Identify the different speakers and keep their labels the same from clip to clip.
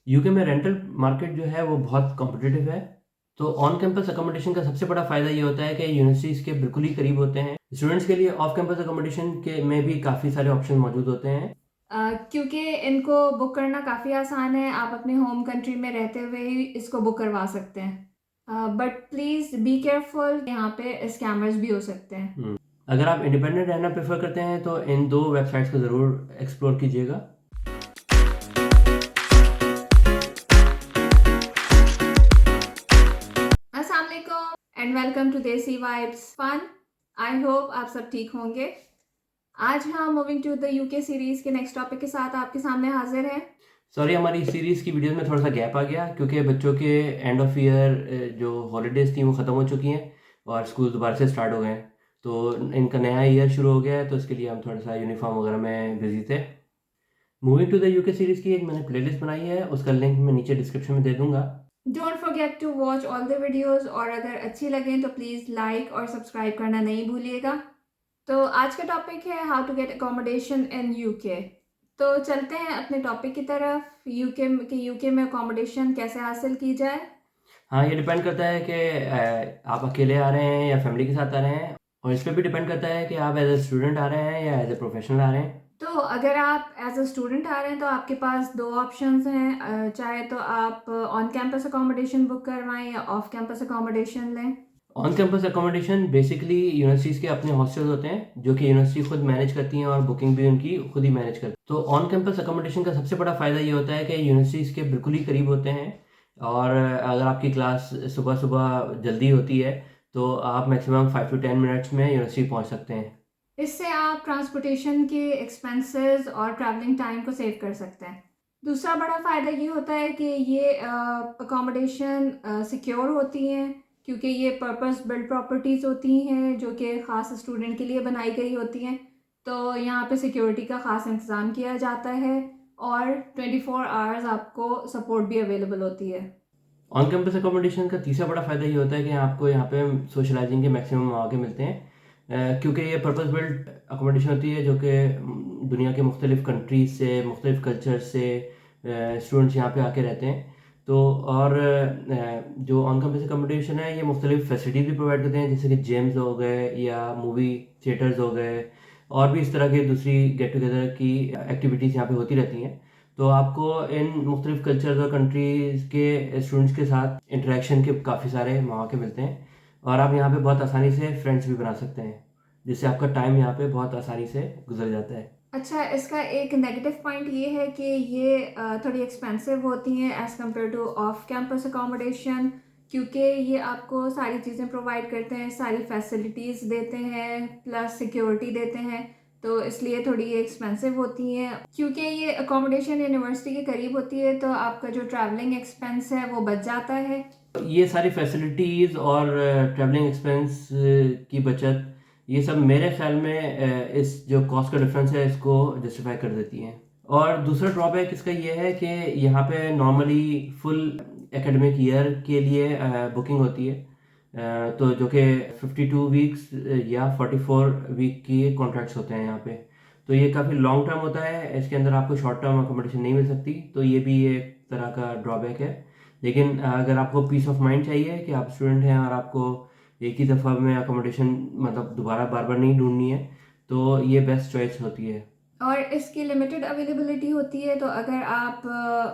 Speaker 1: UK में rental market जो है वो बहुत कॉम्पिटिटिव है। तो ऑन कैंपस अकोमोडेशन का सबसे बड़ा फ़ायदा ये होता है कि यूनिवर्सिटीज़ के बिल्कुल ही करीब होते हैं। स्टूडेंट्स के लिए ऑफ कैंपस अकोमोडेशन के में भी काफ़ी सारे ऑप्शन मौजूद होते हैं।
Speaker 2: क्योंकि इनको बुक करना काफ़ी आसान है, आप अपने होम कंट्री में रहते हुए ही इसको बुक करवा सकते हैं। बट प्लीज़ बी केयरफुल, यहाँ पे स्कैमर्स भी हो सकते हैं।
Speaker 1: अगर आप इंडिपेंडेंट रहना प्रेफर करते हैं तो इन 2 वेबसाइट्स को ज़रूर एक्सप्लोर कीजिएगा।
Speaker 2: अस्सलाम वालेकुम and welcome to Desi vibes fun. I hope आप सब ठीक होंगे। आज हम moving to the UK series के नेक्स्ट टॉपिक के साथ आपके सामने हाजिर हैं।
Speaker 1: सॉरी, हमारी सीरीज़ की वीडियोज़ में थोड़ा-सा गैप आ गया क्योंकि बच्चों के एंड ऑफ ईयर जो हॉलीडेज़ थी वो ख़त्म हो चुकी हैं और स्कूल दोबारा से स्टार्ट हो गए हैं। तो इनका नया ईयर शुरू हो गया है, तो इसके लिए हम थोड़ा-सा यूनिफ़ॉर्म वगैरह में बिज़ी थे। Moving to the UK series की एक मैंने प्लेलिस्ट बनाई है, उसका लिंक मैं नीचे डिस्क्रिप्शन में दे दूँगा।
Speaker 2: Don't forget to watch all the videos, और अगर अच्छी लगें तो प्लीज़ लाइक और सब्सक्राइब करना नहीं भूलिएगा। तो आज का टॉपिक है how to get accommodation in UK. तो चलते हैं अपने टॉपिक की तरफ, यूके में अकोमोडेशन कैसे हासिल की जाए।
Speaker 1: हाँ, ये डिपेंड करता है कि आप अकेले आ रहे हैं या फैमिली के साथ आ रहे हैं, और इस पे भी डिपेंड करता है कि आप एज़ अ स्टूडेंट आ रहे हैं या एज़ अ प्रोफेशनल आ रहे हैं।
Speaker 2: तो अगर आप एज अ स्टूडेंट आ रहे हैं तो आपके पास दो ऑप्शंस हैं। चाहे तो आप ऑन कैंपस अकोमोडेशन बुक करवाएं या ऑफ कैंपस अकोमोडेशन लें।
Speaker 1: On campus accommodation basically universities के अपने हॉस्टल्स होते हैं जो कि यूनिवर्सिटी खुद मैनेज करती हैं और बुकिंग भी उनकी खुद ही मैनेज करती है। तो ऑन कैंपस अकोमोडेशन का सबसे बड़ा फ़ायदा ये होता है कि यूनिवर्सिटीज़ के बिल्कुल ही करीब होते हैं, और अगर आपकी क्लास सुबह-सुबह जल्दी होती है तो आप मैक्सिमम 5 टू 10 मिनट्स में यूनिवर्सिटी पहुँच सकते हैं।
Speaker 2: इससे आप ट्रांसपोर्टेशन के एक्सपेंसेस और ट्रैवलिंग टाइम को सेव कर सकते हैं। दूसरा बड़ा फ़ायदा ये होता है कि ये अकोमोडेशन सिक्योर होती हैं, क्योंकि ये पर्पस बिल्ड प्रॉपर्टीज़ होती हैं जो कि ख़ास स्टूडेंट के लिए बनाई गई होती हैं। तो यहाँ पे सिक्योरिटी का ख़ास इंतज़ाम किया जाता है और 24 आवर्स आपको सपोर्ट भी अवेलेबल होती है।
Speaker 1: ऑन कैंपस अकोमोडेशन का तीसरा बड़ा फ़ायदा ये होता है कि आपको यहाँ पे सोशलाइजिंग के मैक्सिमम मौके मिलते हैं, क्योंकि ये पर्पस बिल्ट अकोमोडेशन होती है जो कि दुनिया के मुख्तलिफ़ कंट्रीज़ से, मुख्तलिफ़ कल्चर से स्टूडेंट्स यहाँ पे आके रहते हैं। तो और जो ऑन कैंपस अकोमोडेशन है ये मुख्तलिफ़ फैसिलिटीज़ भी प्रोवाइड करते हैं, जैसे कि जिम्स हो गए या मूवी थिएटर्स हो गए, और भी इस तरह की दूसरी गेट टुगेदर की एक्टिविटीज़ यहाँ पे होती रहती हैं। तो आपको इन मुख्तलिफ़ कल्चर्स और कंट्रीज़ के स्टूडेंट्स के साथ इंटरेक्शन के काफ़ी सारे मौके मिलते हैं, और आप यहाँ पे बहुत आसानी से फ्रेंड्स भी बना सकते हैं, जिससे आपका टाइम यहाँ पे बहुत आसानी से गुजर जाता है।
Speaker 2: अच्छा, इसका एक नेगेटिव पॉइंट ये है कि ये थोड़ी एक्सपेंसिव होती हैं as compare two off campus accommodation, क्योंकि ये आपको सारी चीज़ें प्रोवाइड करते हैं, सारी फैसिलिटीज़ देते हैं, प्लस सिक्योरिटी देते हैं। तो इसलिए थोड़ी ये एक्सपेंसिव होती हैं। क्योंकि ये अकोमोडेशन यूनिवर्सिटी के करीब होती है तो आपका जो ट्रैवलिंग एक्सपेंस है वो बच जाता है।
Speaker 1: ये सारी फैसिलिटीज़ और ट्रैवलिंग एक्सपेंस की बचत, ये सब मेरे ख़्याल में इस जो कॉस्ट का डिफरेंस है इसको जस्टिफाई कर देती हैं। और दूसरा ड्रॉबैक इसका ये है कि यहाँ पे नॉर्मली फुल एकेडमिक ईयर के लिए बुकिंग होती है, तो जो कि 52 वीक्स या 44 वीक की कॉन्ट्रैक्ट्स होते हैं यहाँ पे। तो ये काफ़ी लॉन्ग टर्म होता है, इसके अंदर आपको शॉर्ट टर्म अकोमोडेशन नहीं मिल सकती, तो ये भी एक तरह का ड्रॉबैक है। लेकिन अगर आपको पीस ऑफ माइंड चाहिए कि आप स्टूडेंट हैं और आपको एक ही दफ़ा में अकोमोडेशन मतलब दोबारा बार बार नहीं ढूंढनी है, तो ये बेस्ट चॉइस होती है।
Speaker 2: और इसकी लिमिटेड अवेलेबिलिटी होती है, तो अगर आप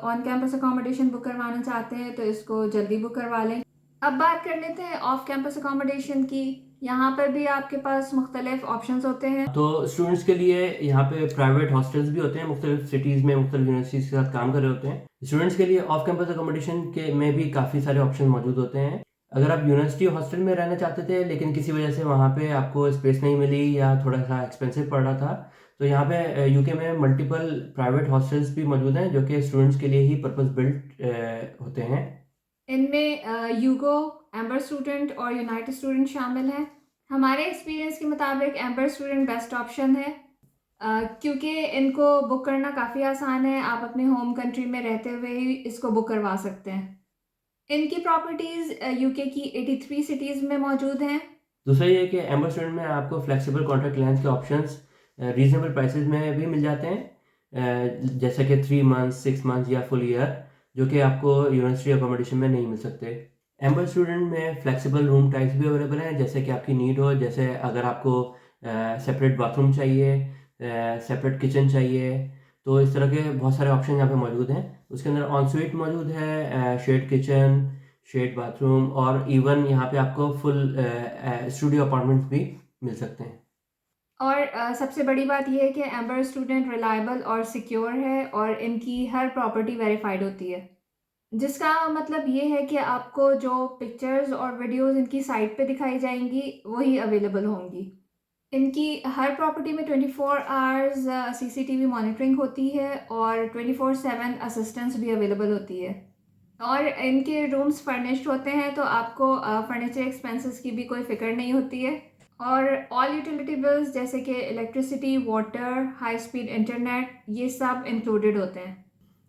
Speaker 2: ऑन कैंपस अकोमोडेशन बुक करवाना चाहते हैं तो इसको जल्दी बुक करवा लें। अब बात कर लेते हैं ऑफ कैंपस अकोमोडेशन की। यहाँ पर भी आपके पास मुख्तलिफ ऑप्शंस होते हैं।
Speaker 1: तो स्टूडेंट्स के लिए यहाँ पे प्राइवेट हॉस्टल्स भी होते हैं, मुख्तलिफ सिटीज़ में मुख्तलिफ यूनिवर्सिटीज़ के साथ काम कर रहे होते हैं। स्टूडेंट्स के लिए ऑफ कैंपस अकोमोडेशन के में भी काफ़ी सारे ऑप्शन मौजूद होते हैं। अगर आप यूनिवर्सिटी हॉस्टल में रहना चाहते थे लेकिन किसी वजह से वहाँ पे आपको स्पेस नहीं मिली या थोड़ा सा एक्सपेंसिव पड़ रहा था, तो यहाँ पे यूके में मल्टीपल प्राइवेट हॉस्टल्स भी मौजूद हैं जो कि स्टूडेंट्स के लिए ही पर्पस बिल्ट होते हैं।
Speaker 2: इनमें यूगो, एम्बर स्टूडेंट और यूनाइटेड स्टूडेंट शामिल हैं। हमारे एक्सपीरियंस के मुताबिक एम्बर स्टूडेंट बेस्ट ऑप्शन है, क्योंकि इनको बुक करना काफ़ी आसान है, आप अपने होम कंट्री में रहते हुए ही इसको बुक करवा सकते हैं। इनकी प्रॉपर्टीज़ यूके की 83 सिटीज़ में मौजूद हैं।
Speaker 1: दूसरा ये है कि एम्बर स्टूडेंट में आपको फ्लेक्सिबल कॉन्ट्रैक्ट लेंथ के ऑप्शंस रीजनेबल प्राइसेस में भी मिल जाते हैं, जैसे कि 3 मंथ्स, 6 मंथ्स या फुल ईयर, जो कि आपको यूनिवर्सिटी अकोमोडेशन में नहीं मिल सकते। एम्बर स्टूडेंट में फ्लेक्सिबल रूम टाइप्स भी अवेलेबल हैं, जैसे कि आपकी नीड हो। जैसे अगर आपको सेपरेट बाथरूम चाहिए, सेपरेट किचन चाहिए, तो इस तरह के बहुत सारे ऑप्शन यहाँ पे मौजूद हैं। उसके अंदर ऑन स्वीट मौजूद है, शेड किचन, शेड बाथरूम, और इवन यहाँ पे आपको फुल स्टूडियो अपार्टमेंट्स भी मिल सकते हैं।
Speaker 2: और सबसे बड़ी बात ये है कि एम्बर स्टूडेंट रिलायबल और सिक्योर है और इनकी हर प्रॉपर्टी वेरीफाइड होती है, जिसका मतलब ये है कि आपको जो पिक्चर्स और वीडियोस इनकी साइट पे दिखाई जाएंगी वही अवेलेबल होंगी। इनकी हर प्रॉपर्टी में 24 आवर्स सीसीटीवी मॉनिटरिंग होती है और 24/7 असिस्टेंस भी अवेलेबल होती है। और इनके रूम्स फर्निश्ड होते हैं, तो आपको फर्नीचर एक्सपेंसेस की भी कोई फ़िक्र नहीं होती है। और ऑल यूटिलिटी बिल्स जैसे कि electricity, water, high speed internet, ये सब इंक्लूडेड होते हैं।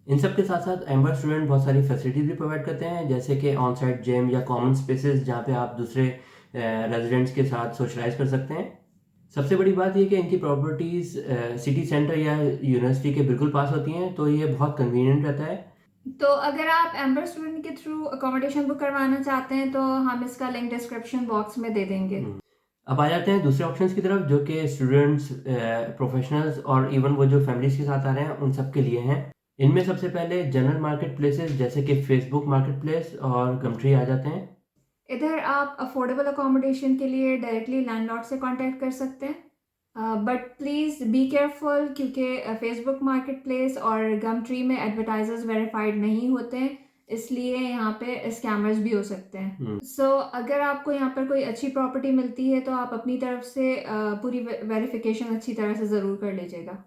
Speaker 1: इन सब के साथ साथ एम्बर स्टूडेंट बहुत सारी फैसिलिटीज भी प्रोवाइड करते हैं, जैसे कि ऑन साइट जिम या कॉमन स्पेसेस, जहाँ पे आप दूसरे रेजिडेंट्स के साथ सोशलाइज कर सकते हैं। सबसे बड़ी बात ये कि इनकी प्रॉपर्टीज़ सिटी सेंटर या यूनिवर्सिटी के बिल्कुल पास होती हैं, तो ये बहुत कन्वीनियंट रहता है।
Speaker 2: तो अगर आप एम्बर स्टूडेंट के थ्रू अकोमोडेशन बुक करवाना चाहते हैं तो हम इसका लिंक डिस्क्रिप्शन बॉक्स में दे देंगे।
Speaker 1: अब आ जाते हैं दूसरे ऑप्शंस की तरफ, जो कि स्टूडेंट्स, प्रोफेशनल्स और इवन वो जो फैमिलीज के साथ आ रहे हैं उन सब के लिए हैं। इनमें सबसे पहले जनरल मार्केट प्लेसेस जैसे कि फेसबुक मार्केट प्लेस और गमट्री आ जाते हैं।
Speaker 2: इधर आप अफोर्डेबल अकोमोडेशन के लिए डायरेक्टली लैंडलॉर्ड से कांटेक्ट कर सकते हैं, बट प्लीज़ बी केयरफुल, क्योंकि फेसबुक मार्केट प्लेस और गमट्री में एडवर्टाइजर्स वेरीफाइड नहीं होते हैं, इसलिए यहाँ पे स्कैमर्स भी हो सकते हैं। सो अगर आपको यहाँ पर कोई अच्छी प्रॉपर्टी मिलती है तो आप अपनी तरफ से पूरी वेरिफिकेशन अच्छी तरह से ज़रूर कर लीजिएगा।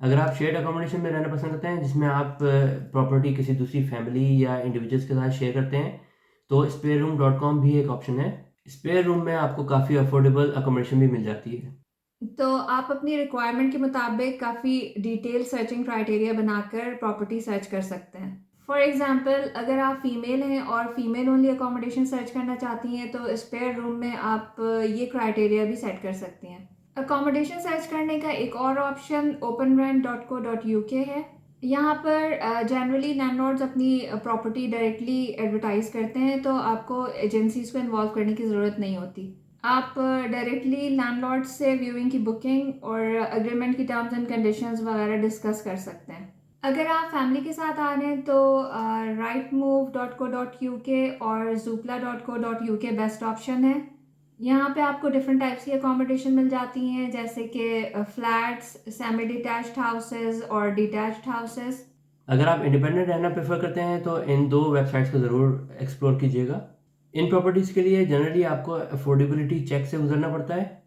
Speaker 1: अगर आप शेयर्ड अकोमोडेशन में रहना पसंद करते हैं, जिसमें आप प्रॉपर्टी किसी दूसरी फैमिली या इंडिविजुअल्स के साथ शेयर करते हैं, तो spareroom.com भी एक ऑप्शन है। स्पेयर रूम में आपको काफ़ी अफोर्डेबल अकोमोडेशन भी मिल जाती है।
Speaker 2: तो आप अपनी रिक्वायरमेंट के मुताबिक काफ़ी डिटेल सर्चिंग क्राइटेरिया बनाकर प्रॉपर्टी सर्च कर सकते हैं। फॉर एग्जांपल, अगर आप फीमेल हैं और फीमेल ओनली अकोमोडेशन सर्च करना चाहती हैं तो स्पेयर रूम में आप ये क्राइटेरिया भी सेट कर सकती हैं। अकोमोडेशन सर्च करने का एक और ऑप्शन openrent.co.uk है। यहाँ पर जनरली लैंडलॉर्ड्स अपनी प्रॉपर्टी डायरेक्टली एडवर्टाइज करते हैं, तो आपको एजेंसीज को इन्वॉल्व करने की ज़रूरत नहीं होती। आप डायरेक्टली लैंडलॉर्ड से व्यूइंग की बुकिंग और एग्रीमेंट की टर्म्स एंड कंडीशंस वगैरह डिस्कस कर सकते हैं। अगर आप फैमिली के साथ आ रहे हैं तो rightmove.co.uk और zoopla.co.uk बेस्ट ऑप्शन है। यहाँ पे आपको डिफरेंट टाइप्स की अकोमोडेशन मिल जाती हैं, जैसे कि फ्लैट्स, सेमी डिटैच्ड हाउसेस और डिटैच्ड हाउसेस।
Speaker 1: अगर आप इंडिपेंडेंट रहना प्रेफर करते हैं तो इन दो वेबसाइट्स को ज़रूर एक्सप्लोर कीजिएगा। इन प्रॉपर्टीज़ के लिए जनरली आपको अफोर्डेबिलिटी चेक से गुजरना पड़ता है।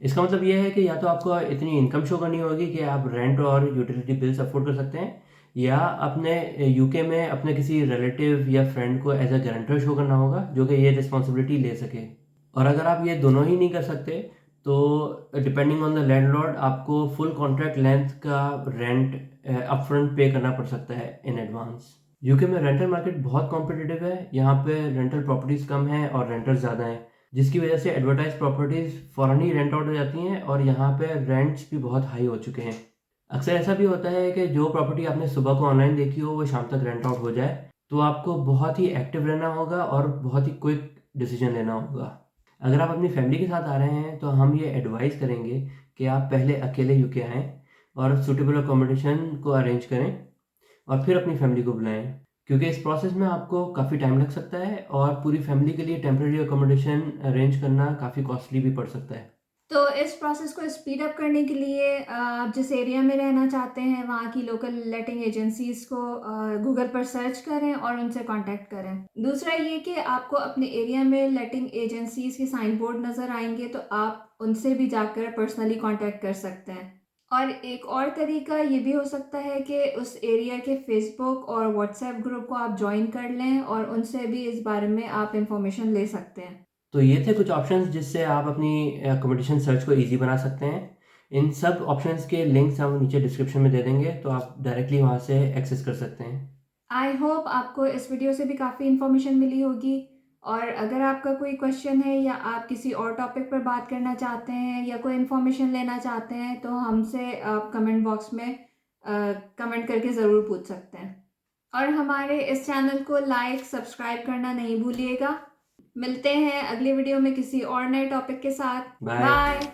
Speaker 1: इसका मतलब ये है कि या तो आपको इतनी इनकम शो करनी होगी कि आप रेंट और यूटिलिटी बिल्स अफोर्ड कर सकते हैं, या अपने यूके में अपने किसी रिलेटिव या फ्रेंड को एज अ गारंटर शो करना होगा जो कि ये रिस्पॉन्सिबिलिटी ले सके। और अगर आप ये दोनों ही नहीं कर सकते तो डिपेंडिंग ऑन द लैंडलॉर्ड आपको फुल कॉन्ट्रैक्ट लेंथ का रेंट अपफ्रंट पे करना पड़ सकता है इन एडवांस। यूके में रेंटल मार्केट बहुत कॉम्पिटिटिव है। यहाँ पे रेंटल प्रॉपर्टीज़ कम हैं और रेंटर्स ज़्यादा हैं, जिसकी वजह से एडवर्टाइज प्रॉपर्टीज़ फ़ौरन ही रेंट आउट हो जाती हैं और यहाँ पे रेंट्स भी बहुत हाई हो चुके हैं। अक्सर ऐसा भी होता है कि जो प्रॉपर्टी आपने सुबह को ऑनलाइन देखी हो वो शाम तक रेंट आउट हो जाए, तो आपको बहुत ही एक्टिव रहना होगा और बहुत ही क्विक डिसीजन लेना होगा। अगर आप अपनी फैमिली के साथ आ रहे हैं तो हम ये एडवाइस करेंगे कि आप पहले अकेले यूके आएँ और सूटेबल अकोमोडेशन को अरेंज करें और फिर अपनी फैमिली को बुलाएं, क्योंकि इस प्रोसेस में आपको काफ़ी टाइम लग सकता है और पूरी फैमिली के लिए टेम्परेरी अकोमोडेशन अरेंज करना काफ़ी कॉस्टली भी पड़ सकता है।
Speaker 2: तो इस प्रोसेस को स्पीड अप करने के लिए आप जिस एरिया में रहना चाहते हैं वहाँ की लोकल लेटिंग एजेंसीज को गूगल पर सर्च करें और उनसे कांटेक्ट करें। दूसरा ये कि आपको अपने एरिया में लेटिंग एजेंसीज के साइन बोर्ड नज़र आएंगे, तो आप उनसे भी जाकर पर्सनली कांटेक्ट कर सकते हैं। और एक और तरीका ये भी हो सकता है कि उस एरिया के फेसबुक और व्हाट्सएप ग्रुप को आप ज्वाइन कर लें और उनसे भी इस बारे में आप इंफॉर्मेशन ले सकते हैं।
Speaker 1: तो ये थे कुछ ऑप्शंस जिससे आप अपनी अकोमोडेशन सर्च को ईजी बना सकते हैं। इन सब ऑप्शंस के लिंक्स हम नीचे डिस्क्रिप्शन में दे देंगे, तो आप डायरेक्टली वहाँ से एक्सेस कर सकते हैं।
Speaker 2: आई होप आपको इस वीडियो से भी काफ़ी इन्फॉर्मेशन मिली होगी। और अगर आपका कोई क्वेश्चन है या आप किसी और टॉपिक पर बात करना चाहते हैं या कोई इन्फॉर्मेशन लेना चाहते हैं तो हमसे आप कमेंट बॉक्स में कमेंट करके ज़रूर पूछ सकते हैं। और हमारे इस चैनल को लाइक सब्सक्राइब करना नहीं भूलिएगा। मिलते हैं अगली वीडियो में किसी और नए टॉपिक के साथ।
Speaker 1: बाय।
Speaker 2: बाय।